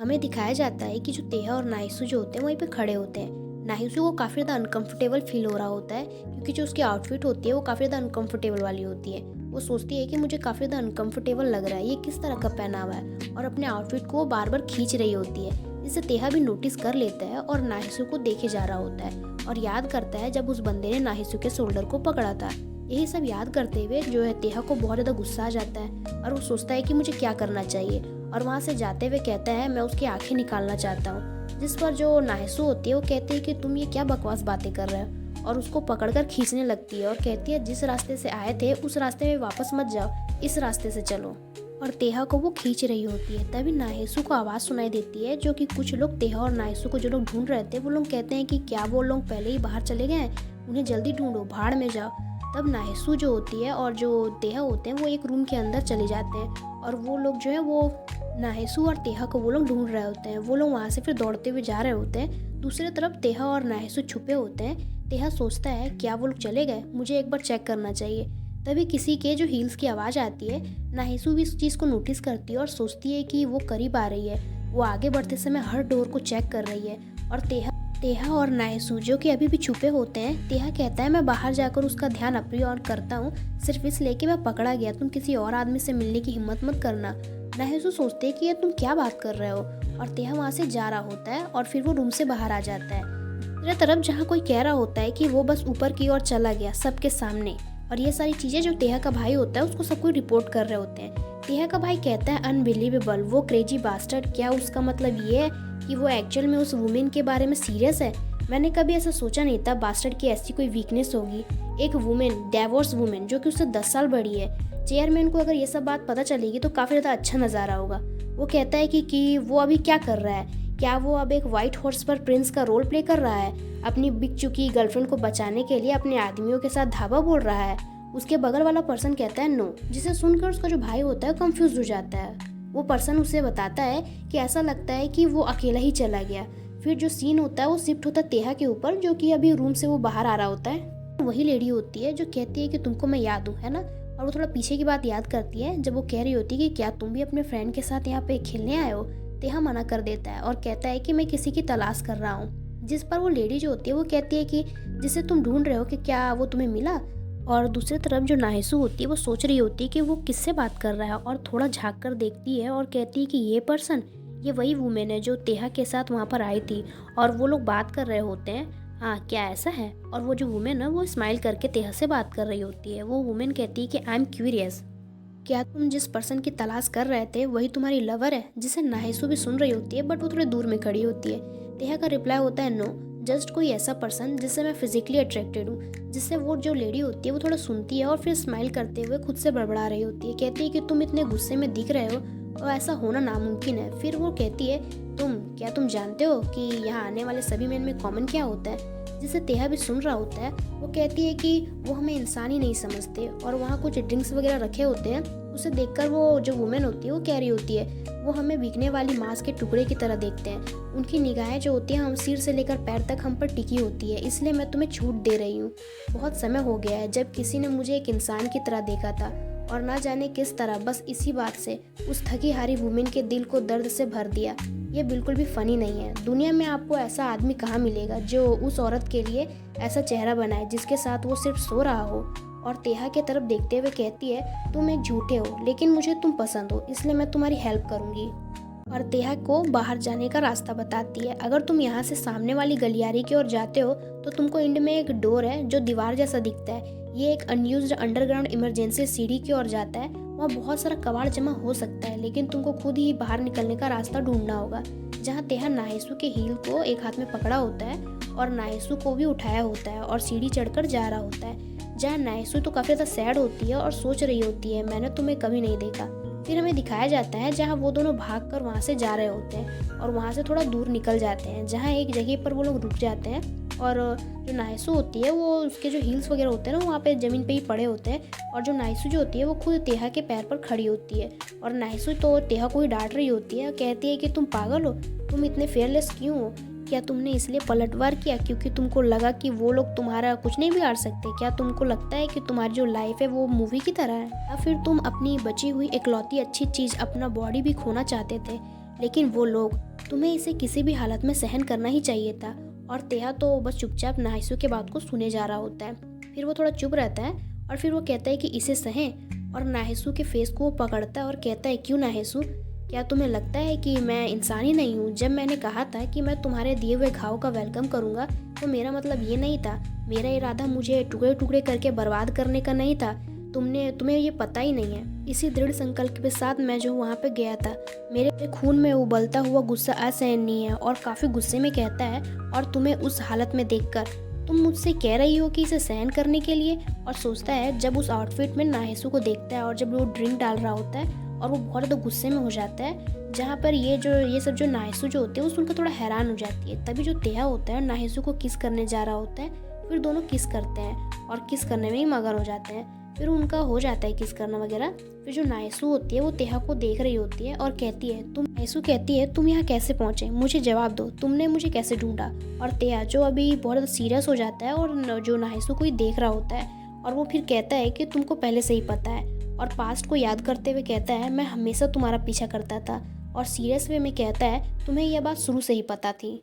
हमें दिखाया जाता है कि जो तेहा और नाहिसू जो होते हैं वहीं पे खड़े होते हैं। नाहिसू को काफ़ी ज़्यादा अनकंफर्टेबल फील हो रहा होता है क्योंकि जो उसकी आउटफिट होती है वो काफ़ी ज़्यादा अनकंफर्टेबल वाली होती है। वो सोचती है कि मुझे काफ़ी ज़्यादा अनकंफर्टेबल लग रहा है, ये किस तरह का पहना हुआ है, और अपने आउटफिट को वो बार बार खींच रही होती है। जिसे तेहा भी नोटिस कर लेता है और नाहिसू को देखे जा रहा होता है और याद करता है जब उस बंदे ने नाहिसू के शोल्डर को पकड़ा था। यही सब याद करते हुए जो है तेहा को बहुत ज़्यादा गुस्सा आ जाता है और वो सोचता है कि मुझे क्या करना चाहिए, और वहाँ से जाते हुए कहता है मैं उसकी आंखें निकालना चाहता हूँ। जिस पर जो नाहिसू होती है वो कहती है कि तुम ये क्या बकवास बातें कर रहे हो, और उसको पकड़कर खींचने लगती है और कहती है जिस रास्ते से आए थे उस रास्ते में वापस मत जाओ, इस रास्ते से चलो। और तेहा को वो खींच रही होती है। तभी नाहिसू को आवाज़ सुनाई देती है जो कि कुछ लोग तेहा और नाहिसू को जो लोग ढूंढ रहे थे वो लोग कहते हैं कि क्या वो लोग पहले ही बाहर चले गए हैं, उन्हें जल्दी ढूंढो, भाड़ में जाओ। तब नाहिसू जो होती है और जो तेहा होते हैं वो एक रूम के अंदर चले जाते हैं और वो लोग जो है वो नाहिसू और तेहा को वो लोग ढूंढ रहे होते हैं। वो लोग वहाँ से फिर दौड़ते हुए जा रहे होते हैं। दूसरी तरफ तेहा और नाहिसू छुपे होते हैं। तेहा सोचता है क्या वो लोग चले गए, मुझे एक बार चेक करना चाहिए। तभी किसी के जो हील्स की आवाज़ आती है। नाहिसू भी इस चीज़ को नोटिस करती है और सोचती है कि वो करीब आ रही है। वो आगे बढ़ते समय हर डोर को चेक कर रही है और तेहा और नाहिसू जो कि अभी भी छुपे होते हैं। तेहा कहता है मैं बाहर जाकर उसका ध्यान अपनी ओर करता हूँ, सिर्फ इसलिए कि मैं पकड़ा गया, तुम किसी और आदमी से मिलने की हिम्मत मत करना। नाहिसू सोचते है कि ये तुम क्या बात कर रहे हो, और तेहा वहाँ से जा रहा होता है और फिर वो रूम से बाहर आ जाता है। दूसरी तरफ जहाँ कोई कह रहा होता है कि वो बस ऊपर की ओर चला गया सबके सामने, और ये सारी चीज़ें जो तेहा का भाई होता है उसको सब कोई रिपोर्ट कर रहे होते हैं। तेहा का भाई कहता है अनबिलीवेबल, वो क्रेजी बास्टर्ड, क्या उसका मतलब ये है कि वो एक्चुअल में उस वुमेन के बारे में सीरियस है? मैंने कभी ऐसा सोचा नहीं था बास्टर्ड की ऐसी कोई वीकनेस होगी। एक वुमेन, डाइवोर्स वुमेन जो कि उससे 10 साल बड़ी है। चेयरमैन को अगर ये सब बात पता चलेगी तो काफ़ी ज़्यादा अच्छा नज़ारा होगा। वो कहता है कि वो अभी क्या कर रहा है, क्या वो अब एक वाइट हॉर्स पर प्रिंस का रोल प्ले कर रहा है, अपनी बिक चुकी गर्लफ्रेंड को बचाने के लिए अपने आदमियों के साथ धावा बोल रहा है? उसके बगल वाला पर्सन कहता है नो, जिसे सुनकर उसका जो भाई होता है कंफ्यूज हो जाता है। वो पर्सन उसे बताता है कि ऐसा लगता है कि वो अकेला ही चला गया। फिर जो सीन होता है वो शिफ्ट होता है तेहा के ऊपर, जो कि अभी रूम से वो बाहर आ रहा होता है। वही लेडी होती है जो कहती है कि तुमको मैं याद हूँ, है ना? और वो थोड़ा पीछे की बात याद करती है जब वो कह रही होती है कि क्या तुम भी अपने फ्रेंड के साथ यहाँ पे खेलने आए हो? तेहा मना कर देता है और कहता है कि मैं किसी की तलाश कर रहा हूँ। जिस पर वो लेडी जो होती है वो कहती है कि जिसे तुम ढूंढ रहे हो कि क्या वो तुम्हें मिला? और दूसरी तरफ जो नाहिसू होती है वो सोच रही होती है कि वो किससे बात कर रहा है, और थोड़ा झांक कर देखती है और कहती है कि ये पर्सन, ये वही वुमेन है जो तेहा के साथ वहाँ पर आई थी और वो लोग बात कर रहे होते हैं। हाँ, क्या ऐसा है? और वो जो वुमेन है वो स्माइल करके तेहा से बात कर रही होती है। वो वुमेन कहती है कि आई एम क्यूरियस, क्या तुम जिस पर्सन की तलाश कर रहे थे वही तुम्हारी लवर है? जिसे नाहिसू भी सुन रही होती है बट वो थोड़े दूर में खड़ी होती है। तेहा का रिप्लाई होता है नो, जस्ट कोई ऐसा पर्सन जिससे मैं फिजिकली अट्रैक्टेड हूँ। जिससे वो जो लेडी होती है वो थोड़ा सुनती है और फिर स्माइल करते हुए खुद से बड़बड़ा रही होती है। कहती है कि तुम इतने गुस्से में दिख रहे हो और ऐसा होना नामुमकिन है। फिर वो कहती है क्या तुम जानते हो कि यहाँ आने वाले सभी मेन में कॉमन क्या होता है? जिसे तेहा भी सुन रहा होता है। वो कहती है कि वो हमें इंसान ही नहीं समझते, और वहाँ कुछ ड्रिंक्स वगैरह रखे होते हैं। उसे देखकर वो जो वुमेन होती है वो कह रही होती है वो हमें बिकने वाली मांस के टुकड़े की तरह देखते हैं। उनकी निगाहें जो होती हैं हम सिर से लेकर पैर तक हम पर टिकी होती है, इसलिए मैं तुम्हें छूट दे रही हूँ। बहुत समय हो गया है जब किसी ने मुझे एक इंसान की तरह देखा था, और ना जाने किस तरह बस इसी बात से उस थकी हारी वुमेन के दिल को दर्द से भर दिया। ये बिल्कुल भी फनी नहीं है। दुनिया में आपको ऐसा आदमी कहाँ मिलेगा जो उस औरत के लिए ऐसा चेहरा बनाए जिसके साथ वो सिर्फ सो रहा हो? और तेहा के तरफ देखते हुए कहती है तुम एक झूठे हो, लेकिन मुझे तुम पसंद हो, इसलिए मैं तुम्हारी हेल्प करूंगी। और तेहा को बाहर जाने का रास्ता बताती है। अगर तुम यहाँ से सामने वाली गलियारे की ओर जाते हो तो तुमको एंड में एक डोर है जो दीवार जैसा दिखता है। ये एक अनयूज्ड अंडरग्राउंड इमरजेंसी सीढ़ी की ओर जाता है। वहाँ बहुत सारा कबाड़ जमा हो सकता है, लेकिन तुमको खुद ही बाहर निकलने का रास्ता ढूंढना होगा। जहाँ तेहा नाहिसू के हील को एक हाथ में पकड़ा होता है और नाहिसू को भी उठाया होता है और सीढ़ी चढ़कर जा रहा होता है। जहाँ नाहिसू तो काफ़ी ज़्यादा सैड होती है और सोच रही होती है मैंने तुम्हें कभी नहीं देखा। फिर हमें दिखाया जाता है जहाँ वो दोनों भागकर वहाँ से जा रहे होते हैं और वहाँ से थोड़ा दूर निकल जाते हैं, जहाँ एक जगह पर वो लोग रुक जाते हैं। और जो नाहिसू होती है वो उसके जो हील्स वगैरह होते हैं ना वहाँ पे ज़मीन पे ही पड़े होते हैं, और जो नाहिसू जो होती है वो खुद तेहा के पैर पर खड़ी होती है। और नाहिसू तो तेहा को ही डांट रही होती है, कहती है कि तुम पागल हो, तुम इतने फेयरलेस क्यों हो? क्या तुमने इसलिए पलटवार किया क्योंकि तुमको लगा कि वो लोग तुम्हारा कुछ नहीं बिगाड़ सकते? क्या तुमको लगता है कि तुम्हारी जो लाइफ है वो मूवी की तरह है? या फिर तुम अपनी बची हुई इकलौती अच्छी चीज़ अपना बॉडी भी खोना चाहते थे, लेकिन वो लोग तुम्हें इसे किसी भी हालत में सहन करना ही चाहिए था। और तेहा तो बस चुपचाप नाहिसू के बात को सुने जा रहा होता है। फिर वो थोड़ा चुप रहता है और फिर वो कहता है कि इसे सहें। और नाहिसू के फेस को वो पकड़ता है और कहता है, क्यों नाहिसू, क्या तुम्हें लगता है कि मैं इंसान ही नहीं हूँ? जब मैंने कहा था कि मैं तुम्हारे दिए हुए घाव का वेलकम करूँगा तो मेरा मतलब ये नहीं था। मेरा इरादा मुझे टुकड़े टुकड़े करके बर्बाद करने का नहीं था। तुम्हें ये पता ही नहीं है। इसी दृढ़ संकल्प के साथ मैं जो वहाँ पे गया था, मेरे खून में उबलता हुआ गुस्सा असहनीय है और काफ़ी गुस्से में कहता है, और तुम्हें उस हालत में देखकर तुम मुझसे कह रही हो कि इसे सहन करने के लिए। और सोचता है जब उस आउटफिट में नाहिसू को देखता है और जब वो ड्रिंक डाल रहा होता है और वो बहुत ज़्यादा गुस्से में हो जाता है, जहाँ पर ये सब जो नाहिसू जो होते हैं वो सुनकर थोड़ा हैरान हो जाती है। तभी जो तेहा होता है नाहिसू को किस करने जा रहा होता है, फिर दोनों किस करते हैं और किस करने में ही मगन हो जाते हैं। फिर उनका हो जाता है किस करना वगैरह। फिर जो नाहिसू होती है वो तेहा को देख रही होती है और कहती है, नाहिसू कहती है, तुम यहाँ कैसे पहुँचे, मुझे जवाब दो, तुमने मुझे कैसे ढूंढा। और तेहा जो अभी बहुत ज़्यादा सीरियस हो जाता है और जो नाहिसू को ही देख रहा होता है, और वो फिर कहता है कि तुमको पहले से ही पता है। और पास्ट को याद करते हुए कहता है, मैं हमेशा तुम्हारा पीछा करता था। और सीरियस वे में कहता है, तुम्हें यह बात शुरू से ही पता थी।